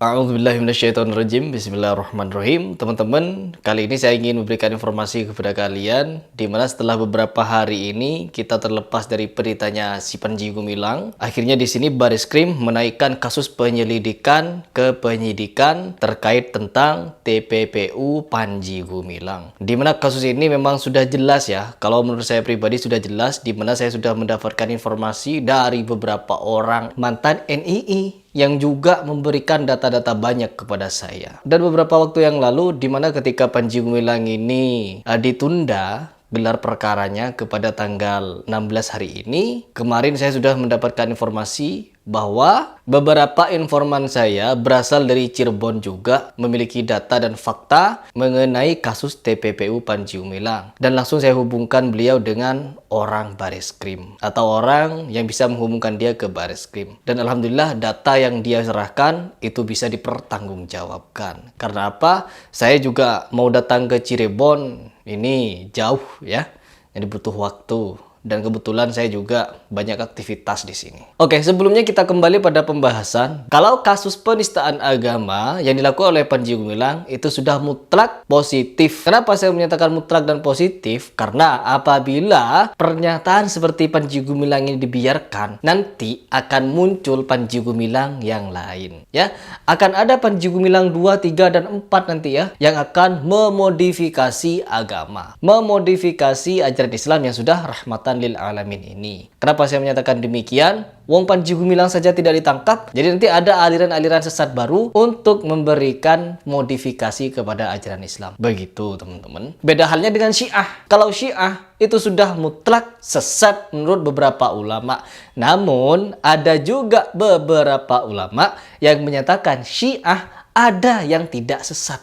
A'udzubillahiminasyaitonirrajim. Bismillahirrahmanirrahim. Teman-teman, kali ini saya ingin memberikan informasi kepada kalian di mana setelah beberapa hari ini kita terlepas dari beritanya si Panji Gumilang. Akhirnya di sini Bareskrim menaikkan kasus penyelidikan ke penyidikan terkait tentang TPPU Panji Gumilang. Di mana kasus ini memang sudah jelas ya. Kalau menurut saya pribadi sudah jelas, di mana saya sudah mendapatkan informasi dari beberapa orang mantan NII yang juga memberikan data-data banyak kepada saya. Dan beberapa waktu yang lalu, di mana ketika Panji Gumilang ini ditunda gelar perkaranya kepada tanggal 16 hari ini, kemarin saya sudah mendapatkan informasi bahwa beberapa informan saya berasal dari Cirebon juga memiliki data dan fakta mengenai kasus TPPU Panji Gumilang. Dan langsung saya hubungkan beliau dengan orang Bareskrim atau orang yang bisa menghubungkan dia ke Bareskrim. Dan alhamdulillah data yang dia serahkan itu bisa dipertanggungjawabkan. Karena apa? Saya juga mau datang ke Cirebon, ini jauh ya, jadi butuh waktu. Dan kebetulan saya juga banyak aktivitas di sini. Oke, sebelumnya kita kembali pada pembahasan. Kalau kasus penistaan agama yang dilakukan oleh Panji Gumilang itu sudah mutlak positif. Kenapa saya menyatakan mutlak dan positif? Karena apabila pernyataan seperti Panji Gumilang ini dibiarkan, nanti akan muncul Panji Gumilang yang lain. Ya, akan ada Panji Gumilang 2, 3, dan 4 nanti ya, yang akan memodifikasi agama. Memodifikasi ajaran Islam yang sudah rahmatan lil alamin ini. Kenapa saya menyatakan demikian? Wong Panji Gumilang saja tidak ditangkap, jadi nanti ada aliran-aliran sesat baru untuk memberikan modifikasi kepada ajaran Islam. Begitu teman-teman. Beda halnya dengan Syiah. Kalau Syiah itu sudah mutlak sesat menurut beberapa ulama. Namun ada juga beberapa ulama yang menyatakan Syiah ada yang tidak sesat.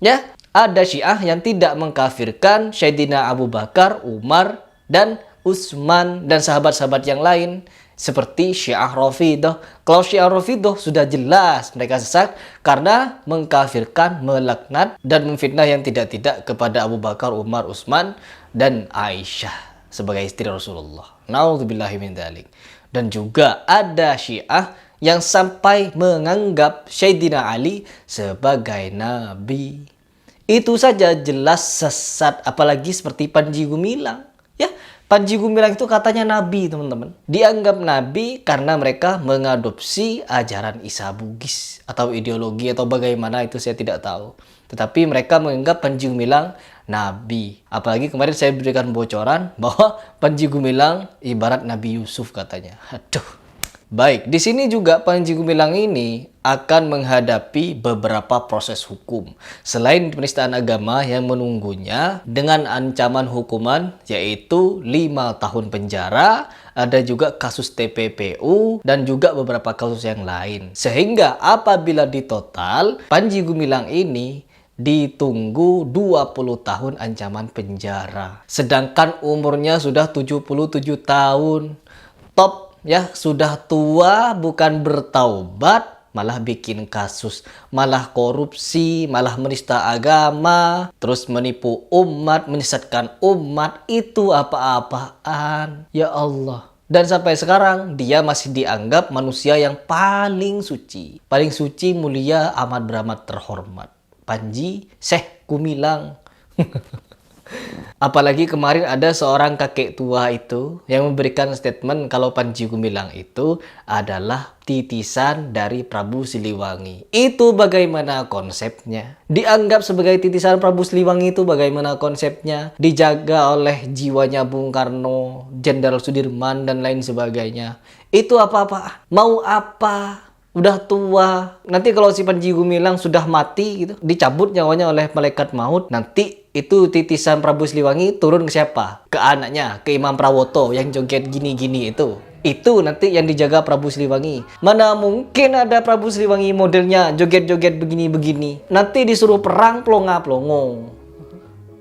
Ya, ada Syiah yang tidak mengkafirkan Sayyidina Abu Bakar, Umar, dan Utsman dan sahabat-sahabat yang lain seperti Syiah Rafidhah. Kalau Syiah Rafidhah sudah jelas mereka sesat karena mengkafirkan, melaknat, dan memfitnah yang tidak-tidak kepada Abu Bakar, Umar, Utsman, dan Aisyah sebagai istri Rasulullah. Na'udzubillahi min dzalik. Dan juga ada Syiah yang sampai menganggap Sayyidina Ali sebagai nabi. Itu saja jelas sesat, apalagi seperti Panji Gumilang. Ya, Panji Gumilang itu katanya nabi, teman-teman. Dianggap nabi karena mereka mengadopsi ajaran Isa Bugis atau ideologi atau bagaimana itu saya tidak tahu. Tetapi mereka menganggap Panji Gumilang nabi. Apalagi kemarin saya berikan bocoran bahwa Panji Gumilang ibarat Nabi Yusuf katanya. Aduh. Baik, di sini juga Panji Gumilang ini akan menghadapi beberapa proses hukum. Selain penistaan agama yang menunggunya dengan ancaman hukuman yaitu 5 tahun penjara, ada juga kasus TPPU dan juga beberapa kasus yang lain. Sehingga apabila ditotal, Panji Gumilang ini ditunggu 20 tahun ancaman penjara. Sedangkan umurnya sudah 77 tahun. Top ya, sudah tua, bukan bertaubat, malah bikin kasus, malah korupsi, malah menista agama, terus menipu umat, menyesatkan umat. Itu apa-apaan? Ya Allah. Dan sampai sekarang dia masih dianggap manusia yang paling suci, mulia, amat beramat terhormat. Panji Syekh Gumilang. Apalagi kemarin ada seorang kakek tua itu yang memberikan statement kalau Panji Gumilang itu adalah titisan dari Prabu Siliwangi. Itu bagaimana konsepnya? Dianggap sebagai titisan Prabu Siliwangi itu bagaimana konsepnya? Dijaga oleh jiwanya Bung Karno, Jenderal Sudirman, dan lain sebagainya. Itu apa-apa? Mau apa? Udah tua. Nanti kalau si Panji Gumilang sudah mati gitu, dicabut nyawanya oleh malaikat maut, nanti itu titisan Prabu Siliwangi turun ke siapa? Ke anaknya, ke Imam Prawoto yang joget gini-gini itu. Itu nanti yang dijaga Prabu Siliwangi. Mana mungkin ada Prabu Siliwangi modelnya joget-joget begini-begini. Nanti disuruh perang plonga-plongo.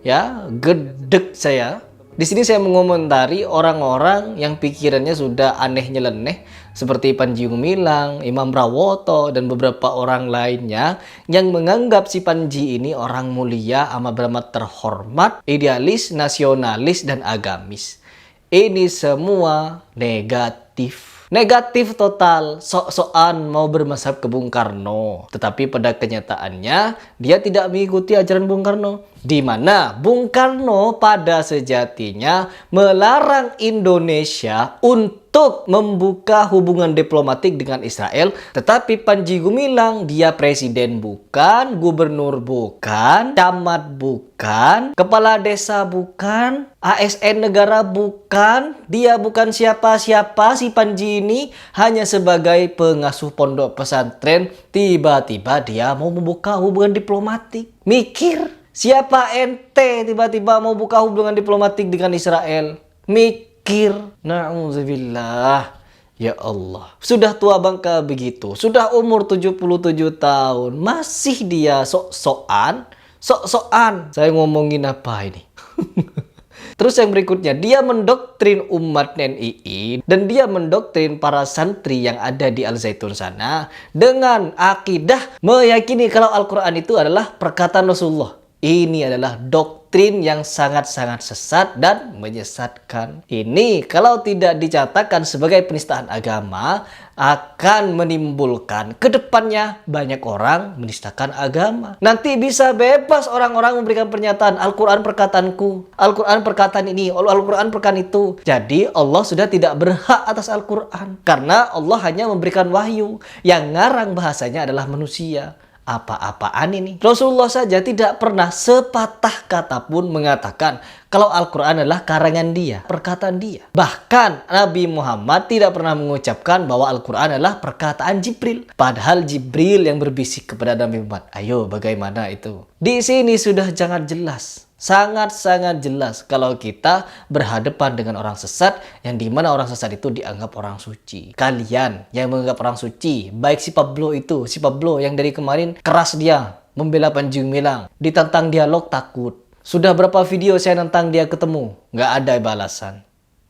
Ya, gedek saya. Di sini saya mengomentari orang-orang yang pikirannya sudah aneh nyeleneh seperti Panji Gumilang, Imam Prawoto, dan beberapa orang lainnya yang menganggap si Panji ini orang mulia, amat beramat terhormat, idealis, nasionalis, dan agamis. Ini semua negatif. Negatif total, sok-sokan mau bermazhab ke Bung Karno. Tetapi pada kenyataannya, dia tidak mengikuti ajaran Bung Karno. Di mana Bung Karno pada sejatinya melarang Indonesia untuk membuka hubungan diplomatik dengan Israel. Tetapi Panji Gumilang, dia presiden bukan, gubernur bukan, camat bukan, kepala desa bukan, ASN negara bukan, dia bukan siapa-siapa. Si Panji ini hanya sebagai pengasuh pondok pesantren. Tiba-tiba dia mau membuka hubungan diplomatik. Mikir, siapa ente tiba-tiba mau buka hubungan diplomatik dengan Israel? Mikir. Na'udzubillah. Ya Allah. Sudah tua bangka begitu. Sudah umur 77 tahun. Masih dia sok-sokan. Sok-sokan. Saya ngomongin apa ini? Terus yang berikutnya, dia mendoktrin umat NII dan dia mendoktrin para santri yang ada di Al Zaitun sana dengan akidah meyakini kalau Al-Quran itu adalah perkataan Rasulullah. Ini adalah doktrin yang sangat-sangat sesat dan menyesatkan. Ini kalau tidak dicatatkan sebagai penistaan agama akan menimbulkan kedepannya banyak orang menistakan agama. Nanti bisa bebas orang-orang memberikan pernyataan Al-Quran perkataanku, Al-Quran perkataan ini, Al-Quran perkataan itu. Jadi Allah sudah tidak berhak atas Al-Quran karena Allah hanya memberikan wahyu. Yang ngarang bahasanya adalah manusia. Apa-apaan ini? Rasulullah saja tidak pernah sepatah kata pun mengatakan kalau Al-Quran adalah karangan dia, perkataan dia. Bahkan Nabi Muhammad tidak pernah mengucapkan bahwa Al-Quran adalah perkataan Jibril. Padahal Jibril yang berbisik kepada Nabi Muhammad. Ayo, bagaimana itu? Di sini sudah sangat jelas. Sangat-sangat jelas kalau kita berhadapan dengan orang sesat yang dimana orang sesat itu dianggap orang suci. Kalian yang menganggap orang suci, baik si Pablo itu, si Pablo yang dari kemarin keras dia membela Panji Gumilang, ditantang dialog takut. Sudah berapa video saya nantang dia ketemu, nggak ada balasan.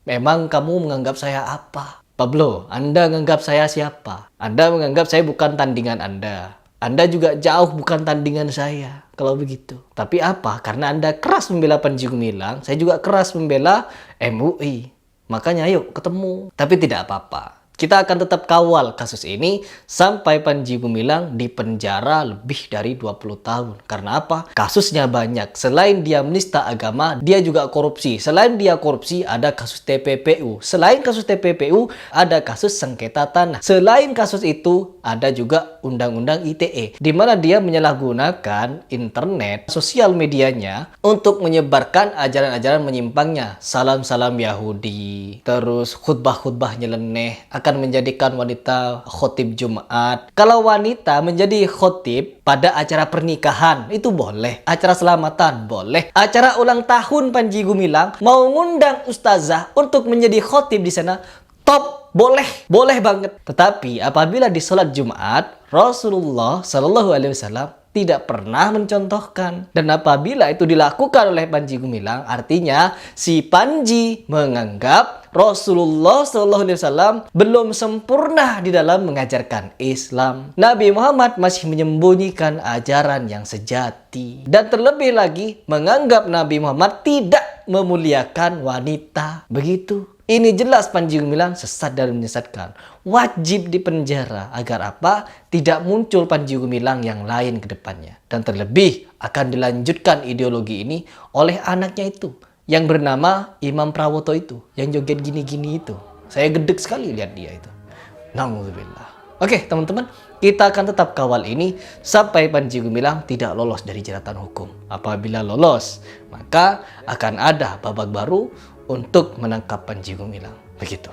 Memang kamu menganggap saya apa? Pablo, Anda menganggap saya siapa? Anda menganggap saya bukan tandingan Anda. Anda juga jauh bukan tandingan saya kalau begitu. Tapi apa? Karena Anda keras membela Panji Gumilang, saya juga keras membela MUI. Makanya ayo ketemu. Tapi tidak apa-apa. Kita akan tetap kawal kasus ini sampai Panji Gumilang dipenjara lebih dari 20 tahun. Karena apa? Kasusnya banyak. Selain dia menista agama, dia juga korupsi. Selain dia korupsi, ada kasus TPPU. Selain kasus TPPU, ada kasus sengketa tanah. Selain kasus itu, ada juga Undang-Undang ITE. Di mana dia menyalahgunakan internet, sosial medianya, untuk menyebarkan ajaran-ajaran menyimpangnya. Salam-salam Yahudi. Terus khutbah-khutbah nyeleneh. Akan menjadikan wanita khotib Jumat. Kalau wanita menjadi khotib pada acara pernikahan, itu boleh. Acara selamatan, boleh. Acara ulang tahun Panji Gumilang, mau ngundang ustazah untuk menjadi khotib di sana, top, boleh. Boleh banget. Tetapi apabila di sholat Jumat, Rasulullah SAW tidak pernah mencontohkan. Dan apabila itu dilakukan oleh Panji Gumilang, artinya si Panji menganggap Rasulullah SAW belum sempurna di dalam mengajarkan Islam. Nabi Muhammad masih menyembunyikan ajaran yang sejati. Dan terlebih lagi menganggap Nabi Muhammad tidak memuliakan wanita. Begitu. Ini jelas Panji Gumilang sesat dan menyesatkan. Wajib dipenjara agar apa? Tidak muncul Panji Gumilang yang lain ke depannya. Dan terlebih akan dilanjutkan ideologi ini oleh anaknya itu yang bernama Imam Prawoto itu, yang joget gini-gini itu. Saya gedek sekali lihat dia itu. Na'udzubillah. Oke teman-teman, kita akan tetap kawal ini sampai Panji Gumilang tidak lolos dari jeratan hukum. Apabila lolos, maka akan ada babak baru untuk menangkap Panji Gumilang. Begitu.